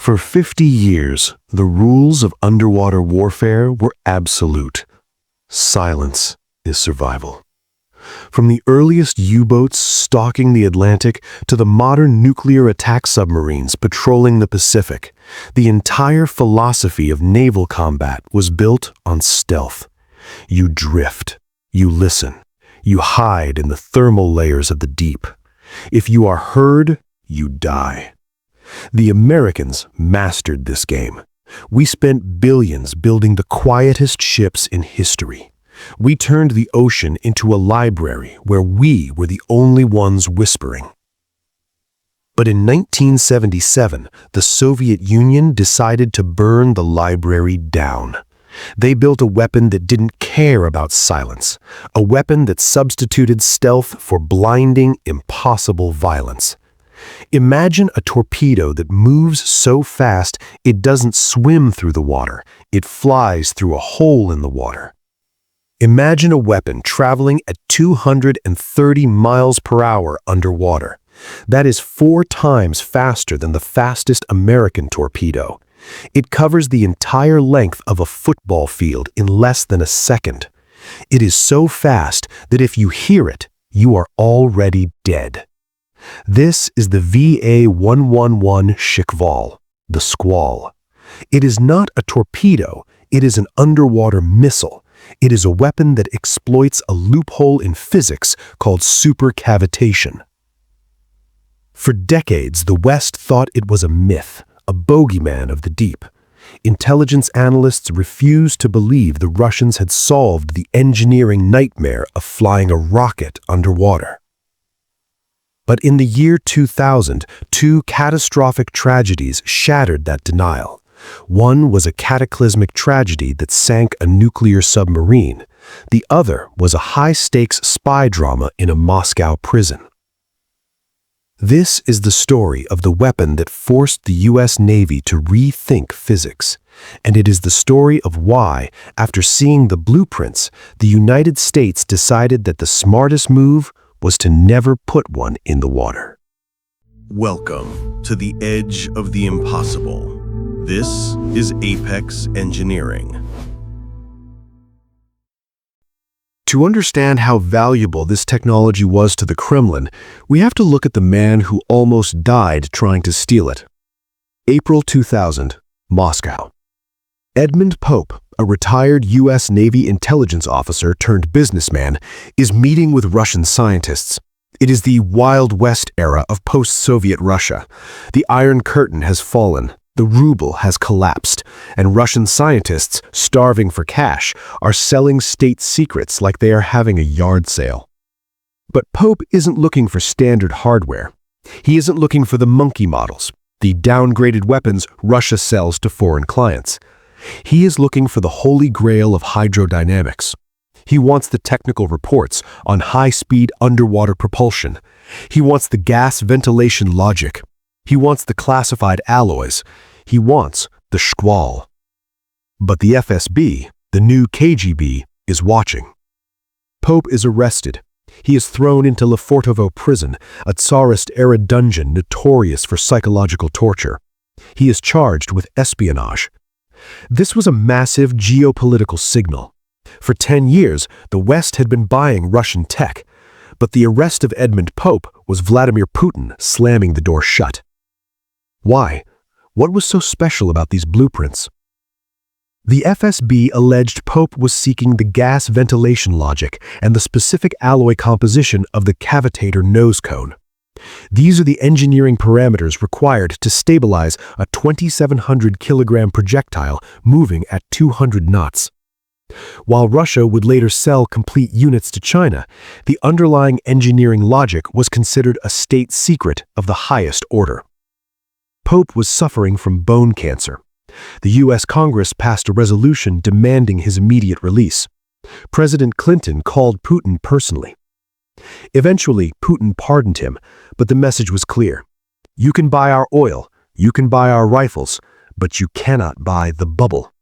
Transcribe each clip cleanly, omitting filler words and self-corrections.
For 50 years, the rules of underwater warfare were absolute. Silence is survival. From the earliest U-boats stalking the Atlantic to the modern nuclear attack submarines patrolling the Pacific, the entire philosophy of naval combat was built on stealth. You drift, you listen, you hide in the thermal layers of the deep. If you are heard, you die. The Americans mastered this game. We spent billions building the quietest ships in history. We turned the ocean into a library where we were the only ones whispering. But in 1977, the Soviet Union decided to burn the library down. They built a weapon that didn't care about silence, a weapon that substituted stealth for blinding, impossible violence. Imagine a torpedo that moves so fast it doesn't swim through the water, it flies through a hole in the water. Imagine a weapon traveling at 230 miles per hour underwater. That is 4 times faster than the fastest American torpedo. It covers the entire length of a football field in less than a second. It is so fast that if you hear it, you are already dead. This is the VA-111 Shkval, the Squall. It is not a torpedo, it is an underwater missile. It is a weapon that exploits a loophole in physics called supercavitation. For decades, the West thought it was a myth, a bogeyman of the deep. Intelligence analysts refused to believe the Russians had solved the engineering nightmare of flying a rocket underwater. But in the year 2000, 2 catastrophic tragedies shattered that denial. One was a cataclysmic tragedy that sank a nuclear submarine. The other was a high-stakes spy drama in a Moscow prison. This is the story of the weapon that forced the U.S. Navy to rethink physics. And it is the story of why, after seeing the blueprints, the United States decided that the smartest move was to never put one in the water. Welcome to the edge of the impossible. This is Apex Engineering. To understand how valuable this technology was to the Kremlin, we have to look at the man who almost died trying to steal it. April 2000, Moscow. Edmond Pope, a retired U.S. Navy intelligence officer turned businessman, is meeting with Russian scientists. It is the Wild West era of post-Soviet Russia. The Iron Curtain has fallen, the ruble has collapsed, and Russian scientists, starving for cash, are selling state secrets like they are having a yard sale. But Pope isn't looking for standard hardware. He isn't looking for the monkey models, the downgraded weapons Russia sells to foreign clients. He is looking for the holy grail of hydrodynamics. He wants the technical reports on high-speed underwater propulsion. He wants the gas ventilation logic. He wants the classified alloys. He wants the Squall. But the FSB, the new KGB, is watching. Pope is arrested. He is thrown into Lefortovo prison, a Tsarist-era dungeon notorious for psychological torture. He is charged with espionage. This was a massive geopolitical signal. For 10 years, the West had been buying Russian tech, but the arrest of Edmond Pope was Vladimir Putin slamming the door shut. Why? What was so special about these blueprints? The FSB alleged Pope was seeking the gas ventilation logic and the specific alloy composition of the Cavitator nose cone. These are the engineering parameters required to stabilize a 2,700-kilogram projectile moving at 200 knots. While Russia would later sell complete units to China, the underlying engineering logic was considered a state secret of the highest order. Pope was suffering from bone cancer. The U.S. Congress passed a resolution demanding his immediate release. President Clinton called Putin personally. Eventually, Putin pardoned him, but the message was clear. You can buy our oil, you can buy our rifles, but you cannot buy the bubble.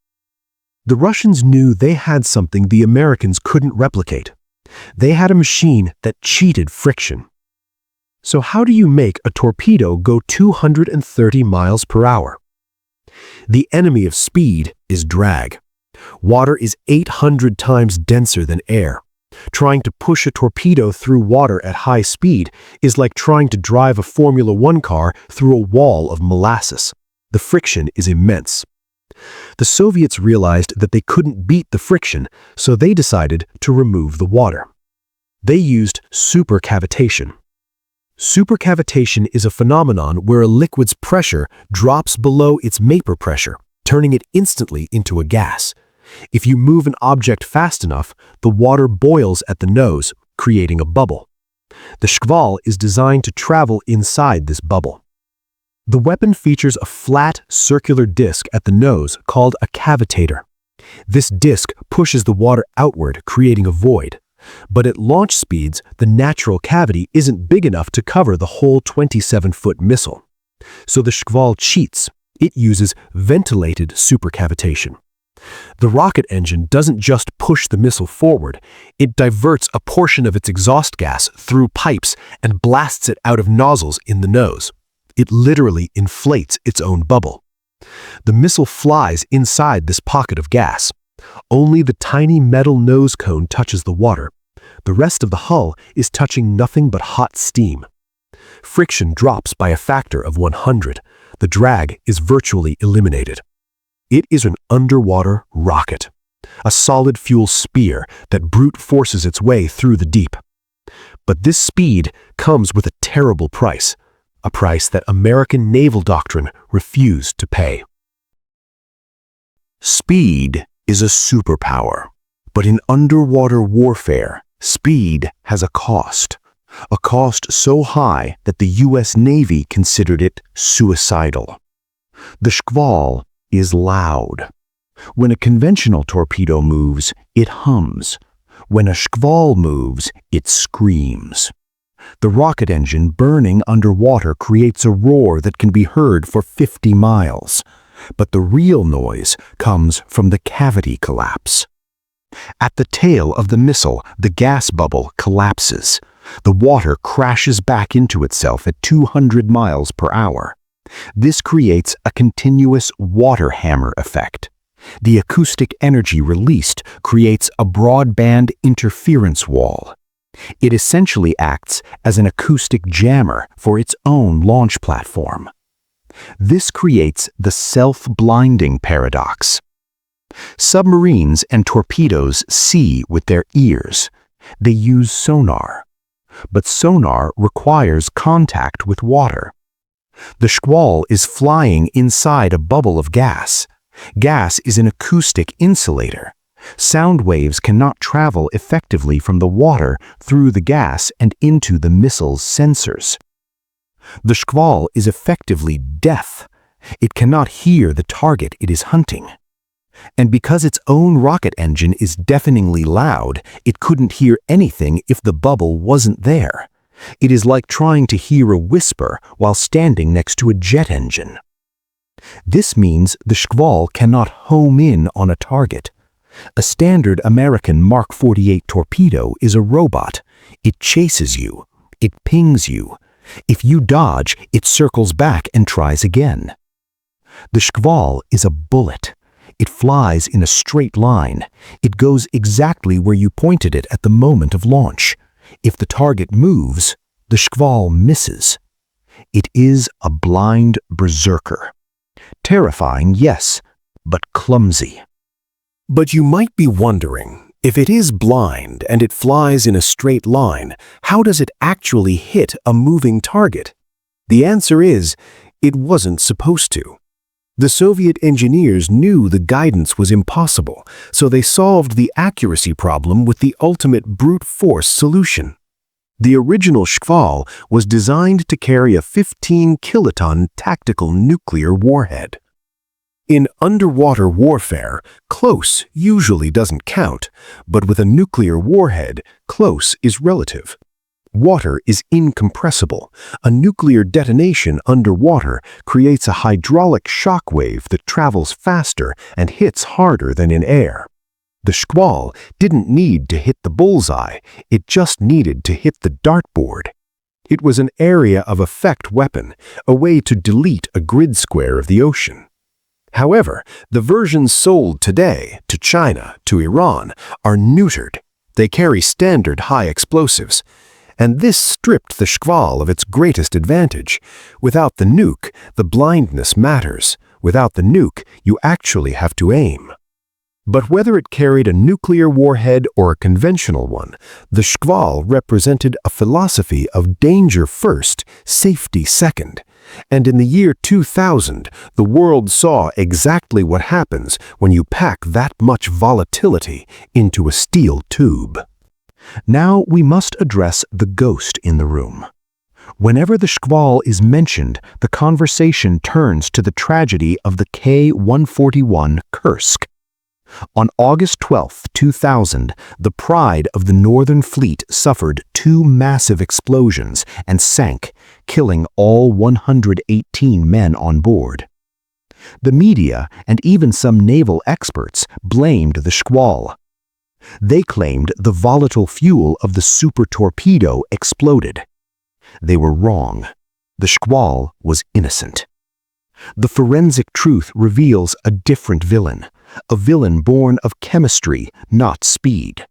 The Russians knew they had something the Americans couldn't replicate. They had a machine that cheated friction. So how do you make a torpedo go 230 miles per hour? The enemy of speed is drag. Water is 800 times denser than air. Trying to push a torpedo through water at high speed is like trying to drive a Formula One car through a wall of molasses. The friction is immense. The Soviets realized that they couldn't beat the friction, so they decided to remove the water. They used supercavitation. Supercavitation is a phenomenon where a liquid's pressure drops below its vapor pressure, turning it instantly into a gas. If you move an object fast enough, the water boils at the nose, creating a bubble. The Shkval is designed to travel inside this bubble. The weapon features a flat, circular disc at the nose called a cavitator. This disc pushes the water outward, creating a void. But at launch speeds, the natural cavity isn't big enough to cover the whole 27-foot missile. So the Shkval cheats. It uses ventilated supercavitation. The rocket engine doesn't just push the missile forward, it diverts a portion of its exhaust gas through pipes and blasts it out of nozzles in the nose. It literally inflates its own bubble. The missile flies inside this pocket of gas. Only the tiny metal nose cone touches the water. The rest of the hull is touching nothing but hot steam. Friction drops by a factor of 100. The drag is virtually eliminated. It is an underwater rocket, a solid fuel spear that brute forces its way through the deep. But this speed comes with a terrible price, a price that American naval doctrine refused to pay. Speed is a superpower, but in underwater warfare, speed has a cost so high that the U.S. Navy considered it suicidal. The Shkval is loud. When a conventional torpedo moves, it hums. When a Shkval moves, it screams. The rocket engine burning underwater creates a roar that can be heard for 50 miles. But the real noise comes from the cavity collapse. At the tail of the missile, the gas bubble collapses. The water crashes back into itself at 200 miles per hour. This creates a continuous water hammer effect. The acoustic energy released creates a broadband interference wall. It essentially acts as an acoustic jammer for its own launch platform. This creates the self-blinding paradox. Submarines and torpedoes see with their ears. They use sonar. But sonar requires contact with water. The Squall is flying inside a bubble of gas. Gas is an acoustic insulator. Sound waves cannot travel effectively from the water through the gas and into the missile's sensors. The Squall is effectively deaf. It cannot hear the target it is hunting. And because its own rocket engine is deafeningly loud, it couldn't hear anything if the bubble wasn't there. It is like trying to hear a whisper while standing next to a jet engine. This means the Shkval cannot home in on a target. A standard American Mark 48 torpedo is a robot. It chases you. It pings you. If you dodge, it circles back and tries again. The Shkval is a bullet. It flies in a straight line. It goes exactly where you pointed it at the moment of launch. If the target moves, the Shkval misses. It is a blind berserker. Terrifying, yes, but clumsy. But you might be wondering, if it is blind and it flies in a straight line, how does it actually hit a moving target? The answer is, it wasn't supposed to. The Soviet engineers knew the guidance was impossible, so they solved the accuracy problem with the ultimate brute force solution. The original Shkval was designed to carry a 15-kiloton tactical nuclear warhead. In underwater warfare, close usually doesn't count, but with a nuclear warhead, close is relative. Water is incompressible. A nuclear detonation underwater creates a hydraulic shock wave that travels faster and hits harder than in air. The Squall didn't need to hit the bullseye, it just needed to hit the dartboard. It was an area of effect weapon, a way to delete a grid square of the ocean. However, the versions sold today to China, to Iran, are neutered. They carry standard high explosives. And this stripped the Shkval of its greatest advantage. Without the nuke, the blindness matters. Without the nuke, you actually have to aim. But whether it carried a nuclear warhead or a conventional one, the Shkval represented a philosophy of danger first, safety second. And in the year 2000, the world saw exactly what happens when you pack that much volatility into a steel tube. Now we must address the ghost in the room. Whenever the Shkval is mentioned, the conversation turns to the tragedy of the K-141 Kursk. On August 12, 2000, the Pride of the Northern Fleet suffered 2 massive explosions and sank, killing all 118 men on board. The media and even some naval experts blamed the Squall. They claimed the volatile fuel of the Super Torpedo exploded. They were wrong. The Squall was innocent. The forensic truth reveals a different villain, a villain born of chemistry, not speed.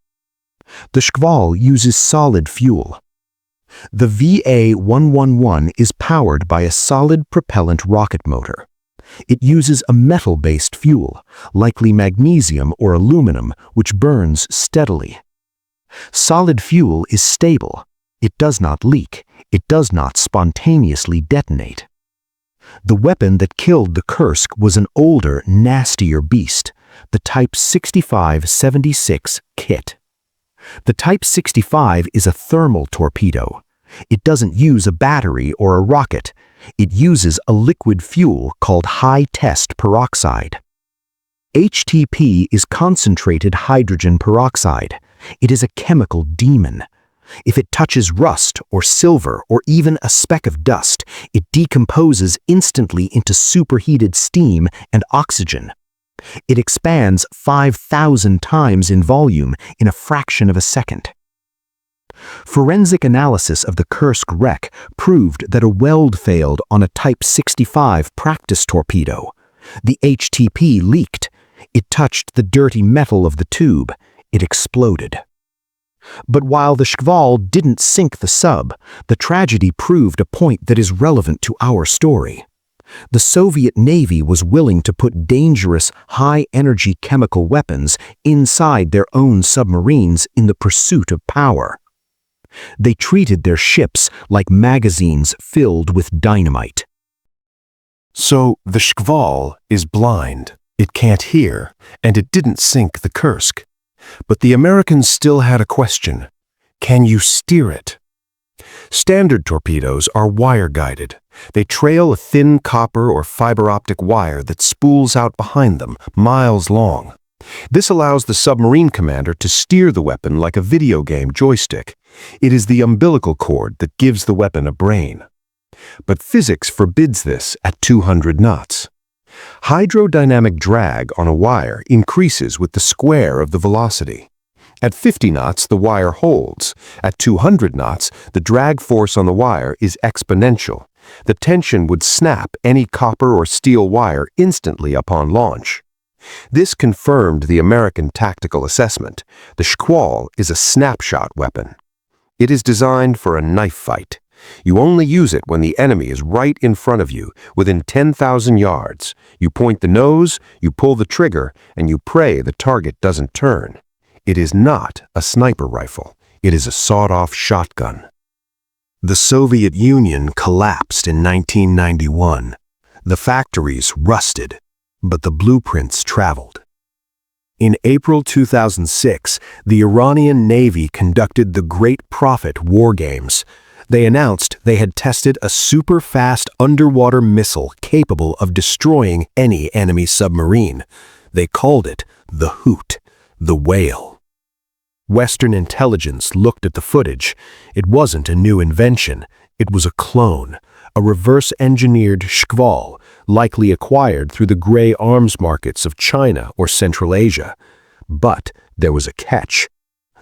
The Shkval uses solid fuel. The VA-111 is powered by a solid propellant rocket motor. It uses a metal-based fuel, likely magnesium or aluminum, which burns steadily. Solid fuel is stable. It does not leak. It does not spontaneously detonate. The weapon that killed the Kursk was an older, nastier beast, the Type 65-76 kit. The Type 65 is a thermal torpedo. It doesn't use a battery or a rocket. It uses a liquid fuel called high-test peroxide. HTP is concentrated hydrogen peroxide. It is a chemical demon. If it touches rust or silver or even a speck of dust, it decomposes instantly into superheated steam and oxygen. It expands 5,000 times in volume in a fraction of a second. Forensic analysis of the Kursk wreck proved that a weld failed on a Type 65 practice torpedo. The HTP leaked. It touched the dirty metal of the tube. It exploded. But while the Shkval didn't sink the sub, the tragedy proved a point that is relevant to our story. The Soviet Navy was willing to put dangerous, high-energy chemical weapons inside their own submarines in the pursuit of power. They treated their ships like magazines filled with dynamite. So the Shkval is blind. It can't hear, and it didn't sink the Kursk. But the Americans still had a question. Can you steer it? Standard torpedoes are wire-guided. They trail a thin copper or fiber optic wire that spools out behind them, miles long. This allows the submarine commander to steer the weapon like a video game joystick. It is the umbilical cord that gives the weapon a brain. But physics forbids this at 200 knots. Hydrodynamic drag on a wire increases with the square of the velocity. At 50 knots, the wire holds. At 200 knots, the drag force on the wire is exponential. The tension would snap any copper or steel wire instantly upon launch. This confirmed the American tactical assessment. The Squall is a snapshot weapon. It is designed for a knife fight. You only use it when the enemy is right in front of you, within 10,000 yards. You point the nose, you pull the trigger, and you pray the target doesn't turn. It is not a sniper rifle. It is a sawed-off shotgun. The Soviet Union collapsed in 1991. The factories rusted, but the blueprints traveled. In April 2006, the Iranian Navy conducted the Great Prophet War Games. They announced they had tested a super-fast underwater missile capable of destroying any enemy submarine. They called it the Hoot, the Whale. Western intelligence looked at the footage. It wasn't a new invention. It was a clone, a reverse-engineered Shkval, likely acquired through the gray arms markets of China or Central Asia. But there was a catch.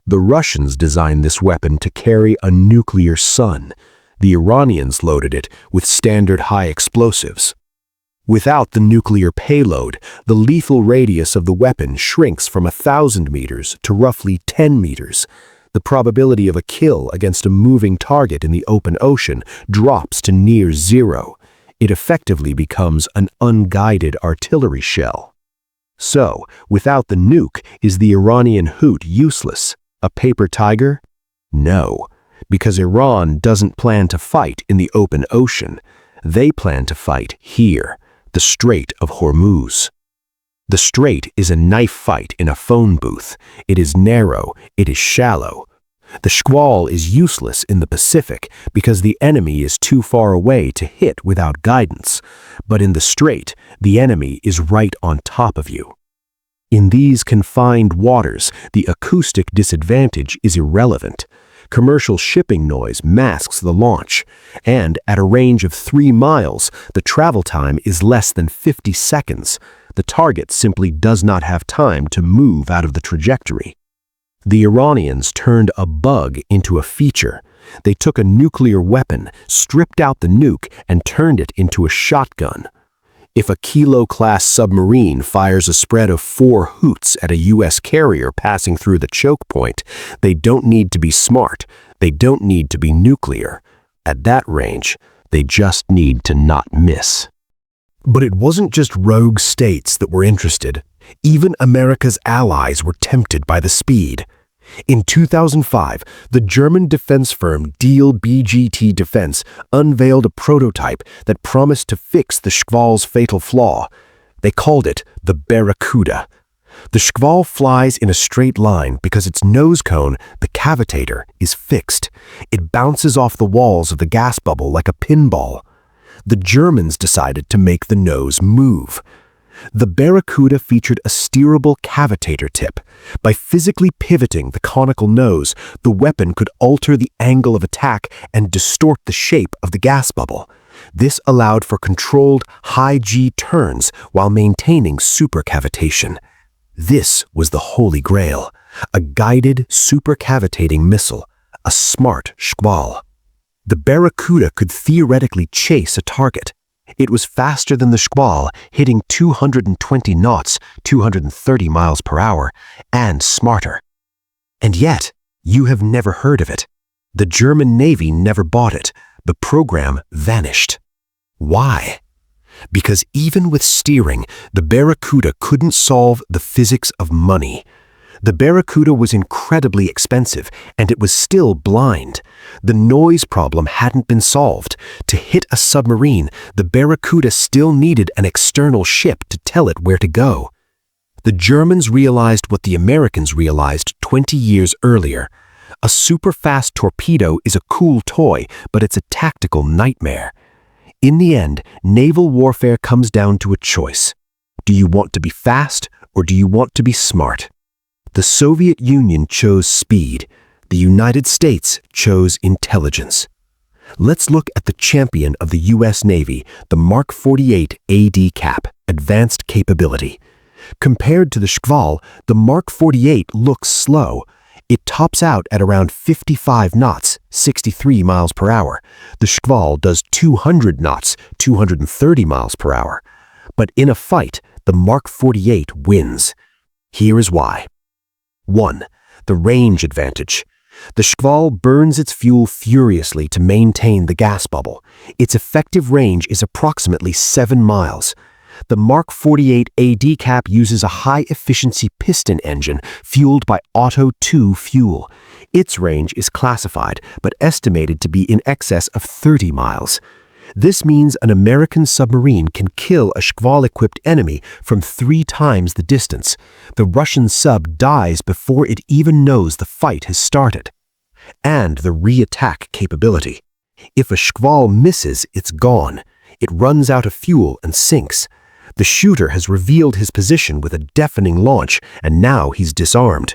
The Russians designed this weapon to carry a nuclear sun. The Iranians loaded it with standard high explosives. Without the nuclear payload, the lethal radius of the weapon shrinks from 1,000 meters to roughly 10 meters. The probability of a kill against a moving target in the open ocean drops to near zero. It effectively becomes an unguided artillery shell. So, without the nuke, is the Iranian Hoot useless? A paper tiger? No, because Iran doesn't plan to fight in the open ocean. They plan to fight here, the Strait of Hormuz. The strait is a knife fight in a phone booth. It is narrow, it is shallow. The Squall is useless in the Pacific because the enemy is too far away to hit without guidance. But in the strait, the enemy is right on top of you. In these confined waters, the acoustic disadvantage is irrelevant. Commercial shipping noise masks the launch, and at a range of 3 miles, the travel time is less than 50 seconds. The target simply does not have time to move out of the trajectory. The Iranians turned a bug into a feature. They took a nuclear weapon, stripped out the nuke, and turned it into a shotgun. If a Kilo-class submarine fires a spread of 4 hoots at a U.S. carrier passing through the choke point, they don't need to be smart. They don't need to be nuclear. At that range, they just need to not miss. But it wasn't just rogue states that were interested. Even America's allies were tempted by the speed. In 2005, the German defense firm Diehl BGT Defense unveiled a prototype that promised to fix the Shkval's fatal flaw. They called it the Barracuda. The Shkval flies in a straight line because its nose cone, the Cavitator, is fixed. It bounces off the walls of the gas bubble like a pinball. The Germans decided to make the nose move. The Barracuda featured a steerable cavitator tip. By physically pivoting the conical nose, the weapon could alter the angle of attack and distort the shape of the gas bubble. This allowed for controlled high-G turns while maintaining supercavitation. This was the Holy Grail, a guided supercavitating missile, a smart Shkval. The Barracuda could theoretically chase a target. It was faster than the Squall, hitting 220 knots, 230 miles per hour, and smarter. And yet, you have never heard of it. The German Navy never bought it. The program vanished. Why? Because even with steering, the Barracuda couldn't solve the physics of money. The Barracuda was incredibly expensive, and it was still blind. The noise problem hadn't been solved. To hit a submarine, the Barracuda still needed an external ship to tell it where to go. The Germans realized what the Americans realized 20 years earlier. A super-fast torpedo is a cool toy, but it's a tactical nightmare. In the end, naval warfare comes down to a choice. Do you want to be fast, or do you want to be smart? The Soviet Union chose speed. The United States chose intelligence. Let's look at the champion of the U.S. Navy, the Mark 48 ADCAP, Advanced Capability. Compared to the Shkval, the Mark 48 looks slow. It tops out at around 55 knots, 63 miles per hour. The Shkval does 200 knots, 230 miles per hour. But in a fight, the Mark 48 wins. Here is why. 1. The range advantage. The Shkval burns its fuel furiously to maintain the gas bubble. Its effective range is approximately 7 miles. The Mark 48 ADCAP uses a high-efficiency piston engine fueled by Auto 2 fuel. Its range is classified, but estimated to be in excess of 30 miles. This means an American submarine can kill a Shkval-equipped enemy from 3 times the distance. The Russian sub dies before it even knows the fight has started. And the re-attack capability. If a Shkval misses, it's gone. It runs out of fuel and sinks. The shooter has revealed his position with a deafening launch, and now he's disarmed.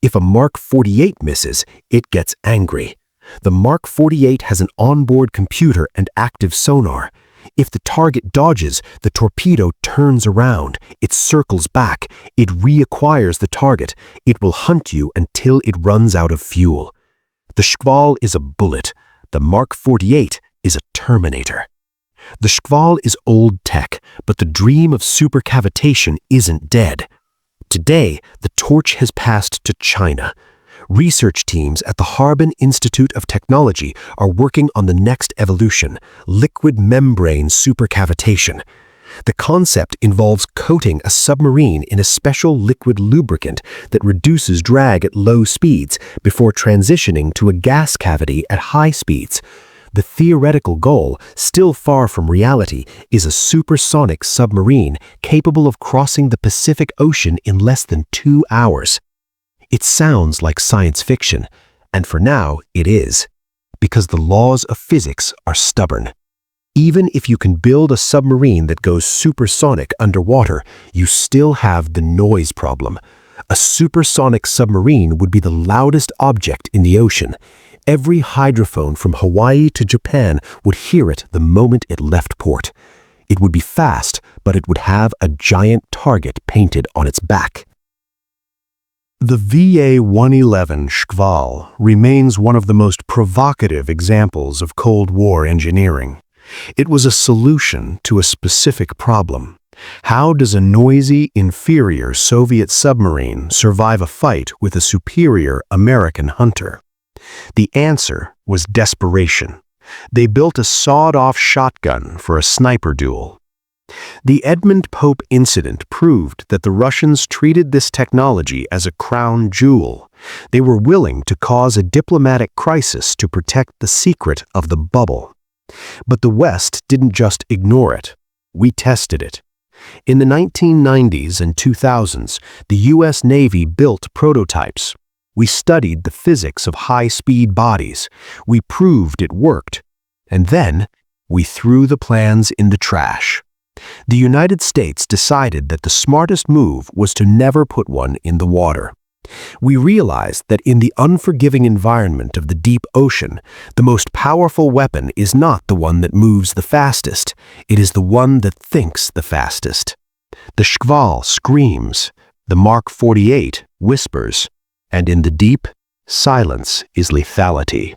If a Mark 48 misses, it gets angry. The Mark 48 has an onboard computer and active sonar. If the target dodges, the torpedo turns around. It circles back. It reacquires the target. It will hunt you until it runs out of fuel. The Shkval is a bullet. The Mark 48 is a Terminator. The Shkval is old tech, but the dream of supercavitation isn't dead. Today, the torch has passed to China. Research teams at the Harbin Institute of Technology are working on the next evolution, liquid membrane supercavitation. The concept involves coating a submarine in a special liquid lubricant that reduces drag at low speeds before transitioning to a gas cavity at high speeds. The theoretical goal, still far from reality, is a supersonic submarine capable of crossing the Pacific Ocean in less than 2 hours. It sounds like science fiction, and for now it is, because the laws of physics are stubborn. Even if you can build a submarine that goes supersonic underwater, you still have the noise problem. A supersonic submarine would be the loudest object in the ocean. Every hydrophone from Hawaii to Japan would hear it the moment it left port. It would be fast, but it would have a giant target painted on its back. The VA-111 Shkval remains one of the most provocative examples of Cold War engineering. It was a solution to a specific problem. How does a noisy, inferior Soviet submarine survive a fight with a superior American hunter? The answer was desperation. They built a sawed-off shotgun for a sniper duel. The Edmond Pope incident proved that the Russians treated this technology as a crown jewel. They were willing to cause a diplomatic crisis to protect the secret of the bubble. But the West didn't just ignore it. We tested it. In the 1990s and 2000s, the U.S. Navy built prototypes. We studied the physics of high-speed bodies. We proved it worked. And then, we threw the plans in the trash. The United States decided that the smartest move was to never put one in the water. We realized that in the unforgiving environment of the deep ocean, the most powerful weapon is not the one that moves the fastest. It is the one that thinks the fastest. The Shkval screams, the Mark 48 whispers, and in the deep, silence is lethality.